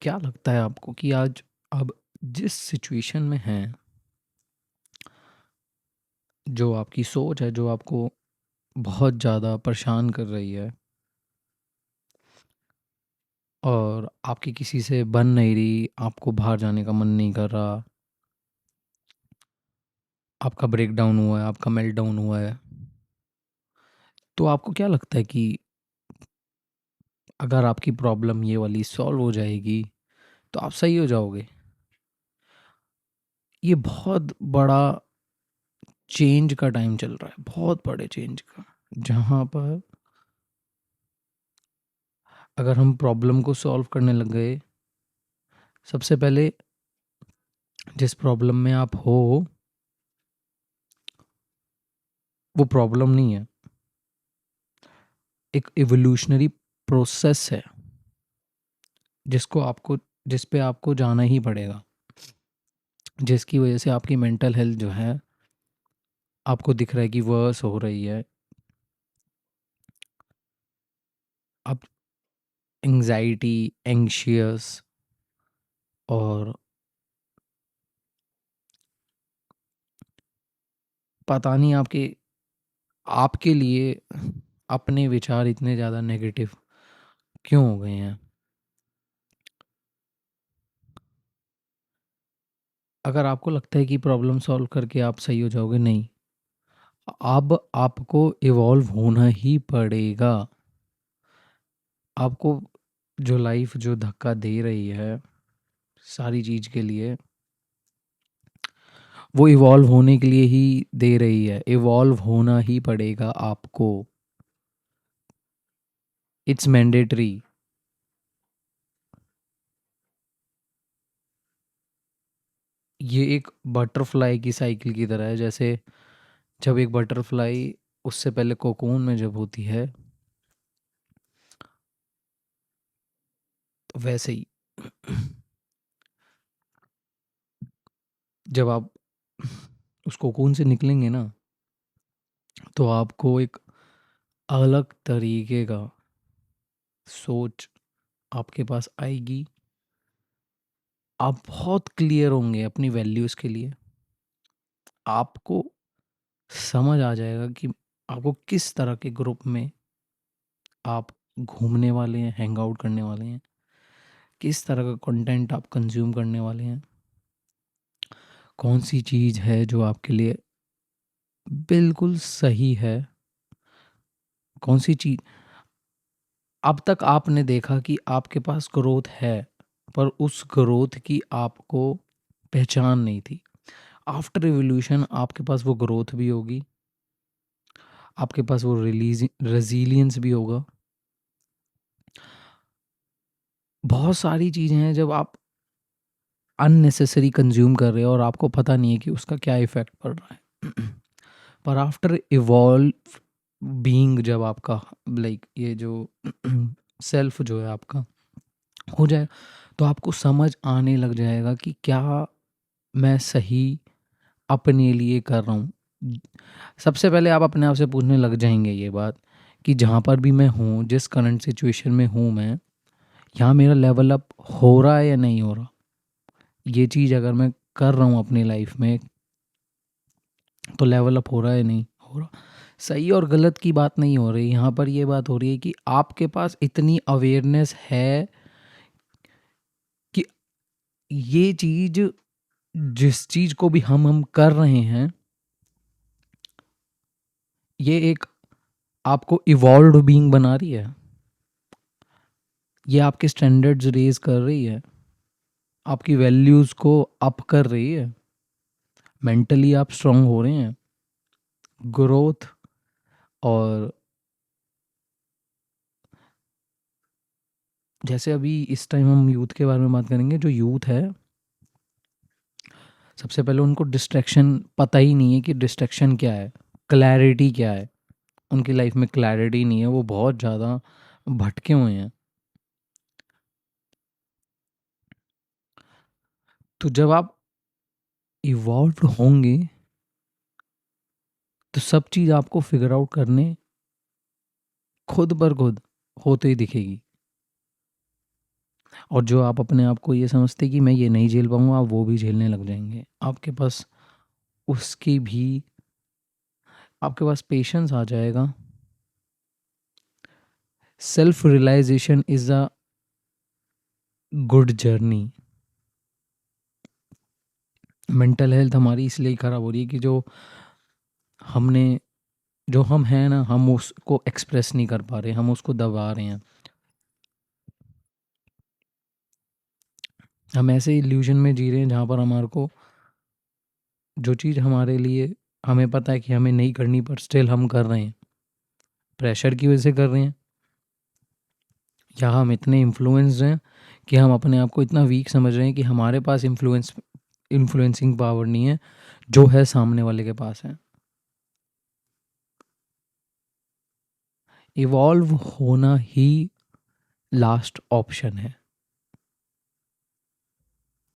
क्या लगता है आपको कि आज अब जिस सिचुएशन में हैं, जो आपकी सोच है, जो आपको बहुत ज़्यादा परेशान कर रही है और आपकी किसी से बन नहीं रही, आपको बाहर जाने का मन नहीं कर रहा, आपका ब्रेकडाउन हुआ है, आपका मेल्टडाउन हुआ है, तो आपको क्या लगता है कि अगर आपकी प्रॉब्लम ये वाली सॉल्व हो जाएगी, तो आप सही हो जाओगे? ये बहुत बड़ा चेंज का टाइम चल रहा है, बहुत बड़े चेंज का, जहाँ पर अगर हम प्रॉब्लम को सॉल्व करने लग गए, सबसे पहले जिस प्रॉब्लम में आप हो वो प्रॉब्लम नहीं है, एक इवोल्यूशनरी प्रोसेस है जिस पे आपको जाना ही पड़ेगा, जिसकी वजह से आपकी मेंटल हेल्थ जो है आपको दिख रहा है कि वर्स हो रही है। आप एंजाइटी, एंग्शियस और पता नहीं आपके आपके लिए अपने विचार इतने ज़्यादा नेगेटिव क्यों हो गए हैं। अगर आपको लगता है कि प्रॉब्लम सॉल्व करके आप सही हो जाओगे, नहीं, अब आपको इवॉल्व होना ही पड़ेगा। आपको जो लाइफ जो धक्का दे रही है सारी चीज़ के लिए, वो इवॉल्व होने के लिए ही दे रही है, इवॉल्व होना ही पड़ेगा आपको, इट्स मैंडेटरी। ये एक बटरफ्लाई की साइकिल की तरह है, जैसे जब एक बटरफ्लाई उससे पहले कोकून में जब होती है, तो वैसे ही जब आप उस कोकून से निकलेंगे ना, तो आपको एक अलग तरीके का सोच आपके पास आएगी। आप बहुत क्लियर होंगे अपनी वैल्यूज़ के लिए। आपको समझ आ जाएगा कि आपको किस तरह के ग्रुप में आप घूमने वाले हैं, हैंग आउट करने वाले हैं, किस तरह का कंटेंट आप कंज्यूम करने वाले हैं, कौन सी चीज़ है जो आपके लिए बिल्कुल सही है, कौन सी चीज़ अब तक आपने देखा कि आपके पास ग्रोथ है, पर उस ग्रोथ की आपको पहचान नहीं थी। आफ्टर रिवॉल्यूशन आपके पास वो ग्रोथ भी होगी, आपके पास वो रेजिलियंस भी होगा। बहुत सारी चीज़ें हैं जब आप अननेसेसरी कंज्यूम कर रहे हो और आपको पता नहीं है कि उसका क्या इफ़ेक्ट पड़ रहा है। पर आफ्टर इवॉल्व बीइंग, जब आपका लाइक ये जो सेल्फ जो है आपका हो जाए, तो आपको समझ आने लग जाएगा कि क्या मैं सही अपने लिए कर रहा हूँ। सबसे पहले आप अपने आप से पूछने लग जाएंगे ये बात कि जहाँ पर भी मैं हूँ, जिस करंट सिचुएशन में हूँ मैं, यहाँ मेरा लेवल अप हो रहा है या नहीं हो रहा। ये चीज़ अगर मैं कर रहा हूँ अपनी लाइफ में, तो लेवल अप हो रहा है नहीं हो रहा। सही और गलत की बात नहीं हो रही यहाँ पर, ये बात हो रही है कि आपके पास इतनी अवेयरनेस है कि ये चीज़, जिस चीज़ को भी हम कर रहे हैं, ये एक आपको इवॉल्व्ड बीइंग बना रही है, ये आपके स्टैंडर्ड्स रेज कर रही है, आपकी वैल्यूज़ को अप कर रही है, मेंटली आप स्ट्रांग हो रहे हैं। ग्रोथ और जैसे अभी इस टाइम हम यूथ के बारे में बात करेंगे, जो यूथ है सबसे पहले उनको डिस्ट्रैक्शन पता ही नहीं है कि डिस्ट्रैक्शन क्या है, क्लैरिटी क्या है। उनकी लाइफ में क्लैरिटी नहीं है, वो बहुत ज़्यादा भटके हुए हैं। तो जब आप इवॉल्व होंगे, तो सब चीज़ आपको फिगर आउट करने खुद बर खुद होते ही दिखेगी। और जो आप अपने आप को ये समझते कि मैं ये नहीं झेल पाऊँगा, आप वो भी झेलने लग जाएँगे। उसकी भी आपके पास पेशेंस आ जाएगा। Self realization is a good journey. Mental health हमारी इसलिए ख़राब हो रही है कि हमने जो हम हैं ना, हम उसको एक्सप्रेस नहीं कर पा रहे, हम उसको दबा रहे हैं। हम ऐसे इल्यूजन में जी रहे हैं जहाँ पर हमारे को जो चीज़ हमारे लिए हमें पता है कि हमें नहीं करनी, पर स्टिल हम कर रहे हैं। प्रेशर की वजह से कर रहे हैं, या हम इतने इन्फ्लुएंस्ड हैं कि हम अपने आप को इतना वीक समझ रहे हैं कि हमारे पास इन्फ्लुएंसिंग पावर नहीं है, जो है सामने वाले के पास है। इवॉल्व होना ही लास्ट ऑप्शन है।